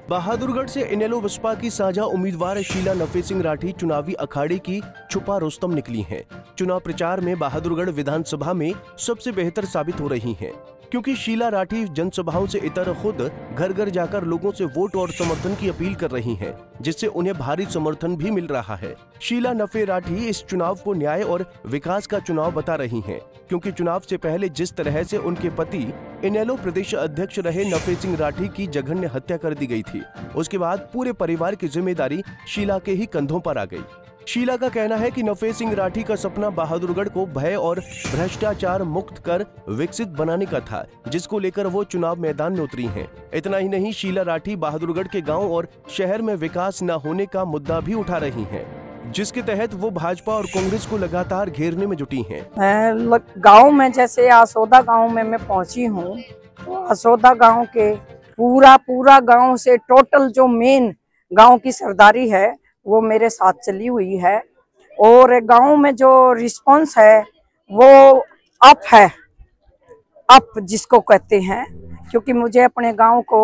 बहादुरगढ़ से इनेलो बसपा की साझा उम्मीदवार शीला नफे राठी चुनावी अखाड़े की छुपा रुस्तम निकली हैं। चुनाव प्रचार में बहादुरगढ़ विधानसभा में सबसे बेहतर साबित हो रही हैं, क्योंकि शीला राठी जनसभाओं से इतर खुद घर घर जाकर लोगों से वोट और समर्थन की अपील कर रही हैं, जिससे उन्हें भारी समर्थन भी मिल रहा है। शीला नफे राठी इस चुनाव को न्याय और विकास का चुनाव बता रही हैं, क्योंकि चुनाव से पहले जिस तरह से उनके पति इनेलो प्रदेश अध्यक्ष रहे नफे राठी की जघन्य हत्या कर दी गई थी, उसके बाद पूरे परिवार की जिम्मेदारी शीला के ही कंधों पर आ गई। शीला का कहना है कि नफे राठी का सपना बहादुरगढ़ को भय और भ्रष्टाचार मुक्त कर विकसित बनाने का था, जिसको लेकर वो चुनाव मैदान में उतरी हैं। इतना ही नहीं, शीला राठी बहादुरगढ़ के गांव और शहर में विकास न होने का मुद्दा भी उठा रही हैं, जिसके तहत वो भाजपा और कांग्रेस को लगातार घेरने में जुटी हैं। गाँव में जैसे आसोदा गाँव में मैं पहुंची हूँ, तो आसोदा गाँव के पूरा गाँव से टोटल जो मेन गाँव की सरदारी है वो मेरे साथ चली हुई है, और गांव में जो रिस्पांस है वो अप है, अप जिसको कहते हैं, क्योंकि मुझे अपने गांव को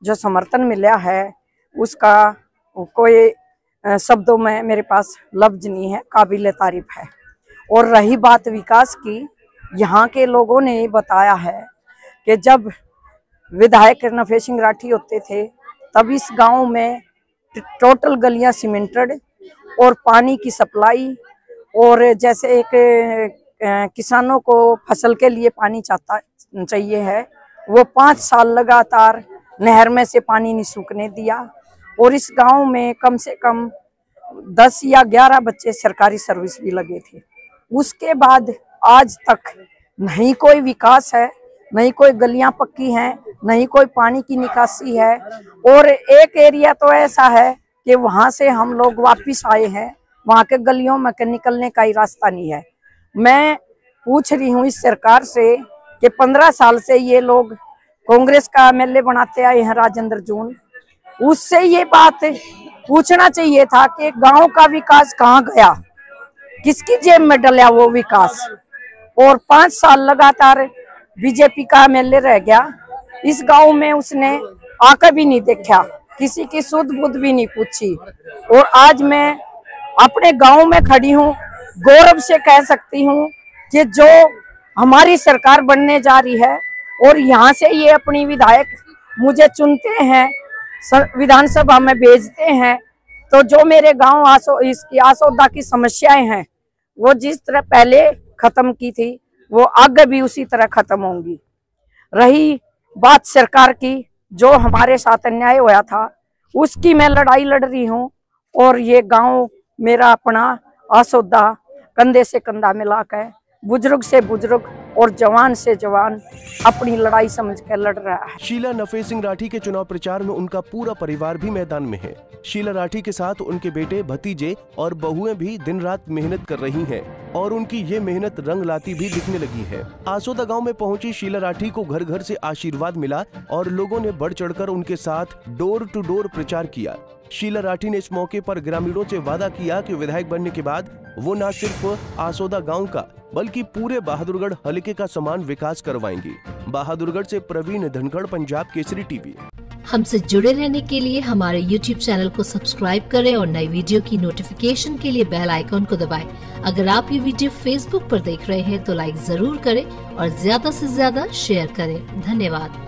जो समर्थन मिला है उसका कोई शब्दों में मेरे पास लफ्ज नहीं है, काबिल तारीफ है। और रही बात विकास की, यहाँ के लोगों ने ये बताया है कि जब विधायक नफे राठी होते थे तब इस गांव में टोटल गलियां सीमेंटेड और पानी की सप्लाई, और जैसे एक किसानों को फसल के लिए पानी चाहिए है, वो 5 साल लगातार नहर में से पानी नहीं सूखने दिया। और इस गांव में कम से कम 10 या 11 बच्चे सरकारी सर्विस भी लगे थे। उसके बाद आज तक नहीं कोई विकास है, नहीं कोई गलियां पक्की हैं, नहीं कोई पानी की निकासी है। और एक एरिया तो ऐसा है कि वहां से हम लोग वापिस आए हैं, वहां के गलियों में निकलने का ही रास्ता नहीं है। मैं पूछ रही हूँ इस सरकार से कि 15 साल से ये लोग कांग्रेस का एमएलए बनाते आए हैं राजेंद्र जून, उससे ये बात पूछना चाहिए था कि गांव का विकास कहाँ गया, किसकी जेब में डला वो विकास। और 5 साल लगातार बीजेपी का एमएलए रह गया, इस गांव में उसने आकर भी नहीं देखा, किसी की सुध बुध भी नहीं पूछी। और आज मैं अपने गांव में खड़ी हूँ, गौरव से कह सकती हूँ कि जो हमारी सरकार बनने जा रही है और यहाँ से ये अपनी विधायक मुझे चुनते हैं, विधानसभा में भेजते हैं, तो जो मेरे गांव इसकी आसोदा की समस्याएं हैं वो जिस तरह पहले खत्म की थी वो आगे भी उसी तरह खत्म होंगी। रही बात सरकार की, जो हमारे साथ अन्याय हुआ था उसकी मैं लड़ाई लड़ रही हूँ, और ये गांव मेरा अपना आसोदा कंधे से कंधा मिलाकर बुजुर्ग से बुजुर्ग और जवान से जवान अपनी लड़ाई समझ कर लड़ रहा है। शीला नफे राठी के चुनाव प्रचार में उनका पूरा परिवार भी मैदान में है। शीला राठी के साथ उनके बेटे, भतीजे और बहुएं भी दिन रात मेहनत कर रही हैं, और उनकी ये मेहनत रंग लाती भी दिखने लगी है। आसोदा गांव में पहुंची शीला राठी को घर घर से आशीर्वाद मिला और लोगों ने बढ़ चढ़कर उनके साथ डोर टू डोर प्रचार किया। शीला राठी ने इस मौके पर ग्रामीणों से वादा किया कि विधायक बनने के बाद वो न सिर्फ आसोदा गांव का बल्कि पूरे बहादुरगढ़ हलके का समान विकास करवाएंगी। बहादुरगढ़ से प्रवीण धनखड़, पंजाब केसरी टीवी। हमसे जुड़े रहने के लिए हमारे YouTube चैनल को सब्सक्राइब करें और नई वीडियो की नोटिफिकेशन के लिए बेल आइकॉन को दबाएं। अगर आप ये वीडियो Facebook पर देख रहे हैं तो लाइक जरूर करें और ज्यादा से ज्यादा शेयर करें। धन्यवाद।